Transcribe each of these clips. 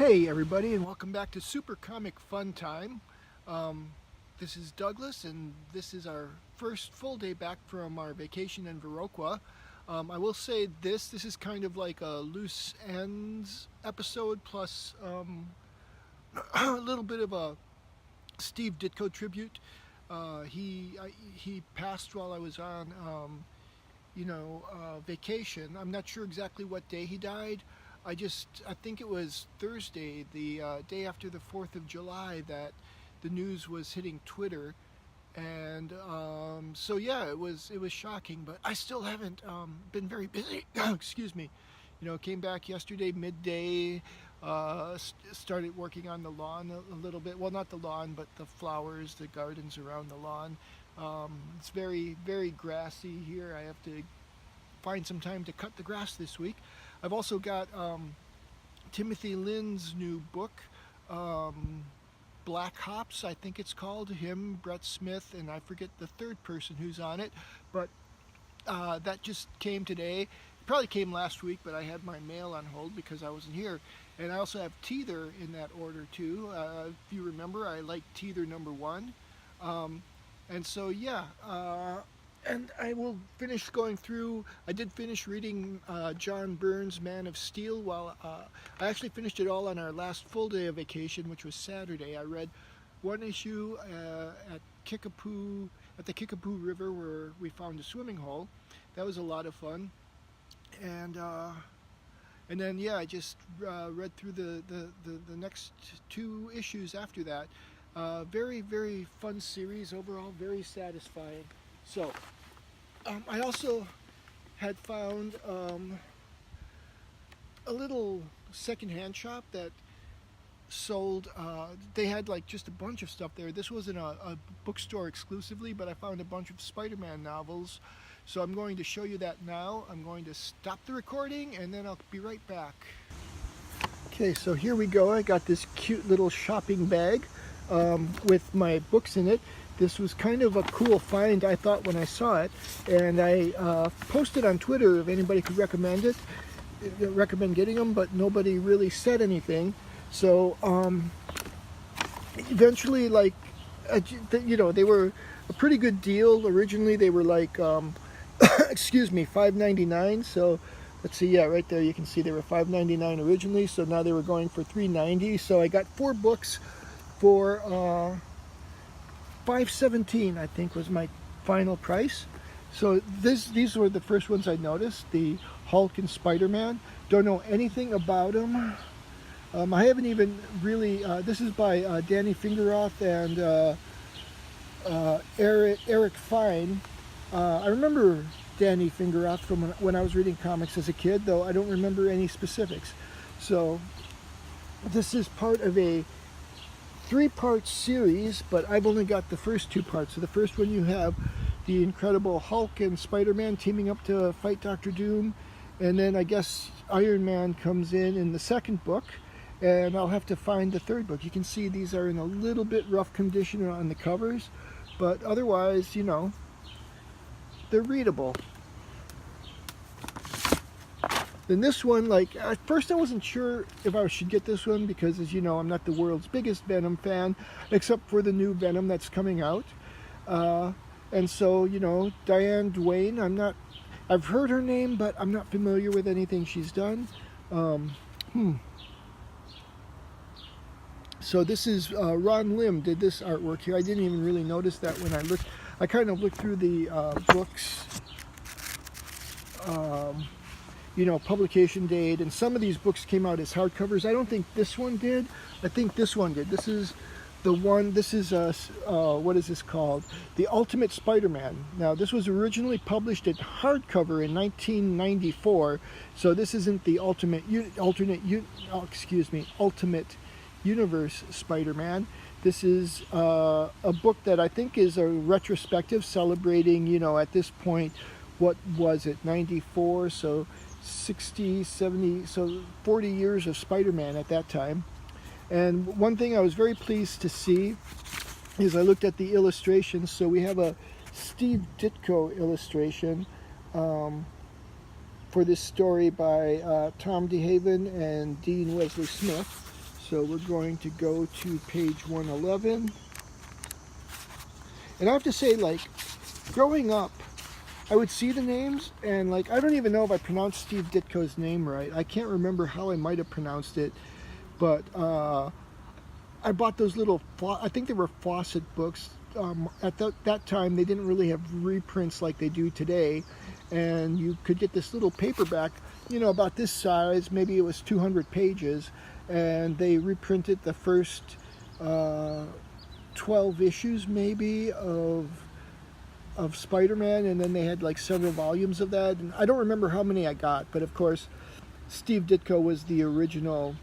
Hey everybody, and welcome back to Super Comic Fun Time. This is Douglas, and this is our first full day back from our vacation in Viroqua. I will say this is kind of like a loose ends episode plus a little bit of a Steve Ditko tribute. He passed while I was on vacation. I'm not sure exactly what day he died. I think it was Thursday, the day after the 4th of July, that the news was hitting Twitter. And so yeah, it was shocking, but I still haven't been very busy. Excuse me. Came back yesterday midday, started working on the lawn a little bit. Well, not the lawn, but the flowers, the gardens around the lawn. It's very, very grassy here. I have to find some time to cut the grass this week. I've also got Timothy Lynn's new book, Black Hops, I think it's called. Him, Brett Smith, and I forget the third person who's on it. But that just came today. It probably came last week, but I had my mail on hold because I wasn't here. And I also have Teether in that order too. If you remember, I like Teether #1. And so yeah. And I will finish going through. I did finish reading John Byrne's Man of Steel. I actually finished it all on our last full day of vacation, which was Saturday. I read one issue at the Kickapoo River, where we found a swimming hole. That was a lot of fun. And then yeah, I just read through the next two issues after that. Very, very fun series overall. Very satisfying. So, I also had found a little secondhand shop that sold, they had like just a bunch of stuff there. This wasn't a bookstore exclusively, but I found a bunch of Spider-Man novels. So I'm going to show you that now. I'm going to stop the recording and then I'll be right back. Okay, so here we go. I got this cute little shopping bag with my books in it. This was kind of a cool find, I thought, when I saw it, and I posted on Twitter if anybody could recommend getting them, but nobody really said anything. So eventually, like, they were a pretty good deal. Originally, they were like, excuse me, $5.99. So let's see, yeah, right there you can see they were $5.99 originally. So now they were going for $3.90. So I got 4 books for $5.17, I think, was my final price. So these were the first ones I noticed, the Hulk and Spider-Man. Don't know anything about them. I haven't even really, this is by Danny Fingeroth and Eric Fine. I remember Danny Fingeroth from when I was reading comics as a kid, though I don't remember any specifics. So this is part of a 3-part series, but I've only got the first 2 parts. So the first one, you have the Incredible Hulk and Spider-Man teaming up to fight Dr. Doom, and then I guess Iron Man comes in the second book, and I'll have to find the third book. You can see these are in a little bit rough condition on the covers, but otherwise, they're readable. Then this one, like, at first I wasn't sure if I should get this one because, as you know, I'm not the world's biggest Venom fan, except for the new Venom that's coming out. And so, Diane Duane, I've heard her name, but I'm not familiar with anything she's done. So this is, Ron Lim did this artwork here. I didn't even really notice that when I looked. I kind of looked through the books. Publication date, and some of these books came out as hardcovers. I don't think this one did. I think this one did. This is the one, what is this called? The Ultimate Spider-Man. Now, this was originally published at hardcover in 1994, so this isn't the Ultimate Universe Spider-Man. This is a book that I think is a retrospective celebrating, at this point, what was it, 94, so 60, 70, so 40 years of Spider-Man at that time. And one thing I was very pleased to see is I looked at the illustrations. So we have a Steve Ditko illustration for this story by Tom DeHaven and Dean Wesley Smith. So we're going to go to page 111. And I have to say, like, growing up, I would see the names, and like, I don't even know if I pronounced Steve Ditko's name right. I can't remember how I might have pronounced it, but I bought those little, I think they were Fawcett books. At that time, they didn't really have reprints like they do today, and you could get this little paperback, you know, about this size, maybe it was 200 pages, and they reprinted the first 12 issues maybe of Spider-Man, and then they had like several volumes of that, and I don't remember how many I got, but of course Steve Ditko was the original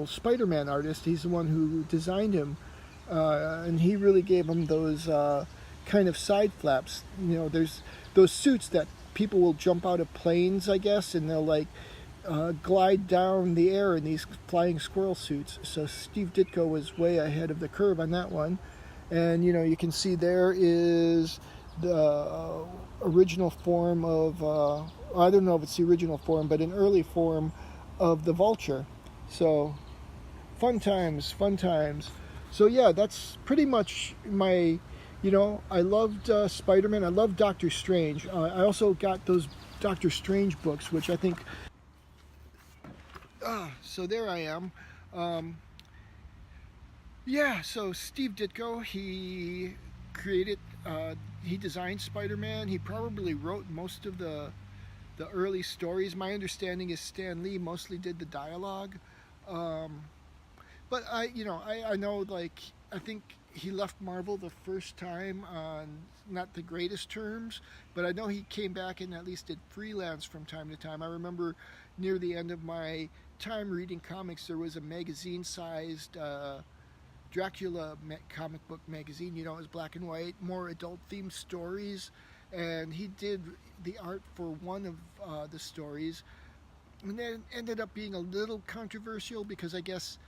Spider-Man artist. He's the one who designed him, and he really gave him those kind of side flaps. You know, there's those suits that people will jump out of planes, I guess, and they'll like glide down the air in these flying squirrel suits. So Steve Ditko was way ahead of the curve on that one. And you know, you can see there is the original form of, I don't know if it's the original form, but an early form of the Vulture. So fun times, fun times. So yeah, that's pretty much my, you know, I loved Spider-Man. I loved Doctor Strange. I also got those Doctor Strange books, which I think, so there I am. Yeah, so Steve Ditko, he designed Spider-Man. He probably wrote most of the early stories. My understanding is Stan Lee mostly did the dialogue. But I know, like, I think he left Marvel the first time on not the greatest terms, but I know he came back and at least did freelance from time to time. I remember near the end of my time reading comics, there was a magazine-sized Dracula comic book magazine. You know, it was black and white, more adult-themed stories, and he did the art for one of the stories, and then ended up being a little controversial because I guess,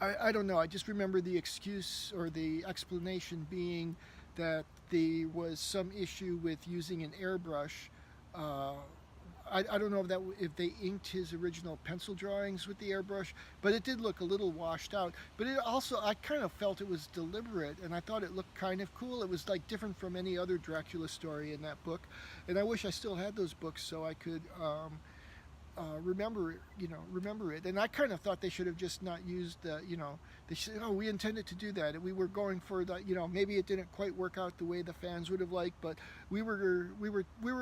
I don't know, I just remember the excuse or the explanation being that there was some issue with using an airbrush. I don't know if they inked his original pencil drawings with the airbrush, but it did look a little washed out. But it also, I kind of felt it was deliberate, and I thought it looked kind of cool. It was like different from any other Dracula story in that book, and I wish I still had those books so I could remember it. And I kind of thought they should have just not used the, they should, oh, we intended to do that, and we were going for the, maybe it didn't quite work out the way the fans would have liked, but we were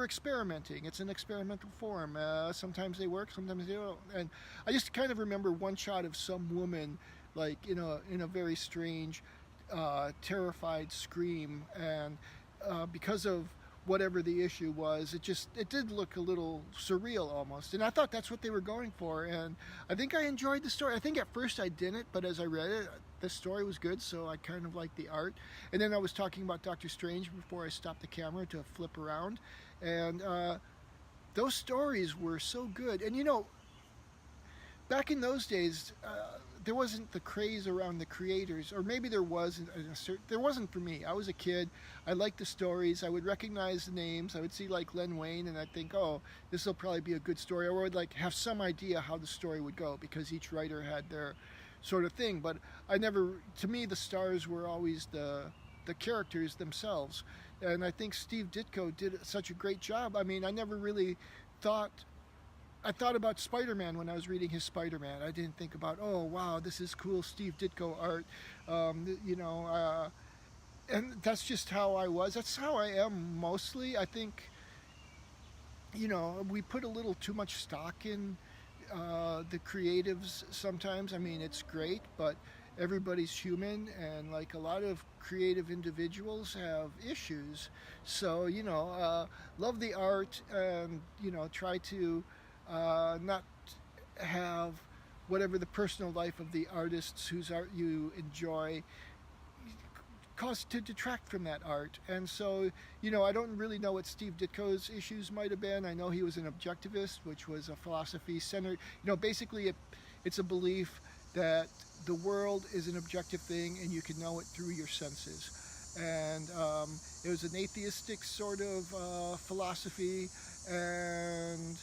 experimenting. It's an experimental form. Sometimes they work, sometimes they don't. And I just kind of remember one shot of some woman, like in a very strange, terrified scream, and because of whatever the issue was, it did look a little surreal almost, and I thought that's what they were going for, and I think I enjoyed the story. I think at first I didn't, but as I read it, the story was good, so I kind of liked the art. And then I was talking about Doctor Strange before I stopped the camera to flip around, and those stories were so good. And back in those days, there wasn't the craze around the creators, or maybe there was. There wasn't for me. I was a kid. I liked the stories. I would recognize the names. I would see like Len Wein, and I'd think, oh, this will probably be a good story. Or I would like have some idea how the story would go because each writer had their sort of thing. But to me, the stars were always the characters themselves. And I think Steve Ditko did such a great job. I mean, I never really thought. I thought about Spider-Man when I was reading his Spider-Man. I didn't think about, oh, wow, this is cool Steve Ditko art, and that's just how I was. That's how I am mostly. I think, we put a little too much stock in the creatives sometimes. I mean, it's great, but everybody's human, and like a lot of creative individuals have issues. So, love the art, and, try to not have whatever the personal life of the artists whose art you enjoy cause to detract from that art. And so, I don't really know what Steve Ditko's issues might have been. I know he was an objectivist, which was a philosophy centered, basically it's a belief that the world is an objective thing and you can know it through your senses. And it was an atheistic sort of philosophy, and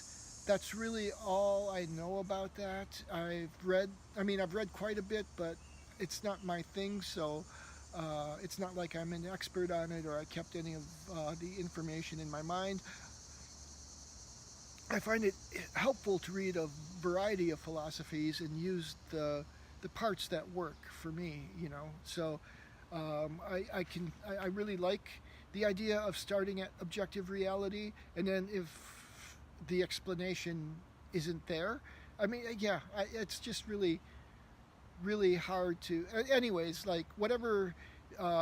that's really all I know about that. I've read quite a bit, but it's not my thing, so it's not like I'm an expert on it or I kept any of the information in my mind. I find it helpful to read a variety of philosophies and use the parts that work for me, you know. So I really like the idea of starting at objective reality, and then if the explanation isn't there, it's just really hard to. Anyways, like whatever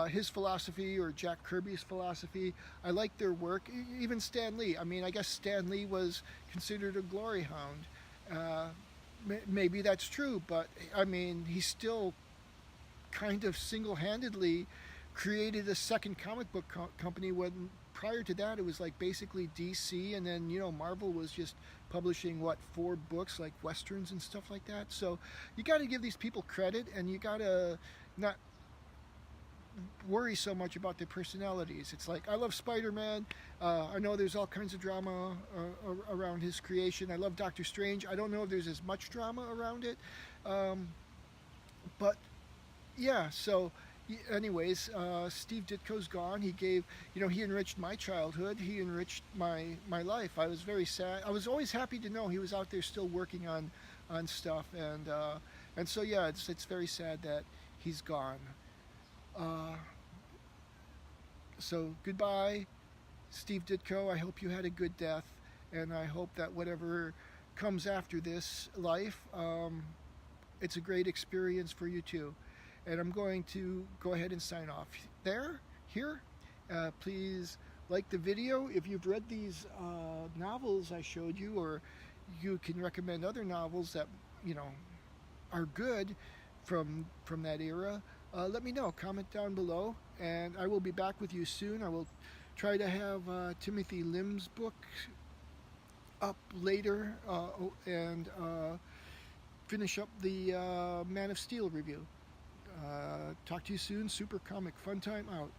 his philosophy or Jack Kirby's philosophy, I like their work. Even Stan Lee. I mean, I guess Stan Lee was considered a glory hound. Maybe that's true, but I mean, he still kind of single-handedly created a second comic book company when prior to that it was like basically DC, and then Marvel was just publishing 4 books like westerns and stuff like that. So you got to give these people credit, and you got to not worry so much about their personalities. It's like, I love Spider-Man. I know there's all kinds of drama around his creation. I love Doctor Strange. I don't know if there's as much drama around it, but yeah. So anyways, Steve Ditko's gone. He gave, he enriched my childhood. He enriched my life. I was very sad. I was always happy to know he was out there still working on stuff, and so yeah, it's very sad that he's gone. So goodbye, Steve Ditko. I hope you had a good death, and I hope that whatever comes after this life, it's a great experience for you too. And I'm going to go ahead and sign off here. Please like the video. If you've read these novels I showed you, or you can recommend other novels that are good from that era, let me know. Comment down below, and I will be back with you soon. I will try to have Timothy Lim's book up later, and finish up the Man of Steel review. Talk to you soon. Super Comic Fun Time out.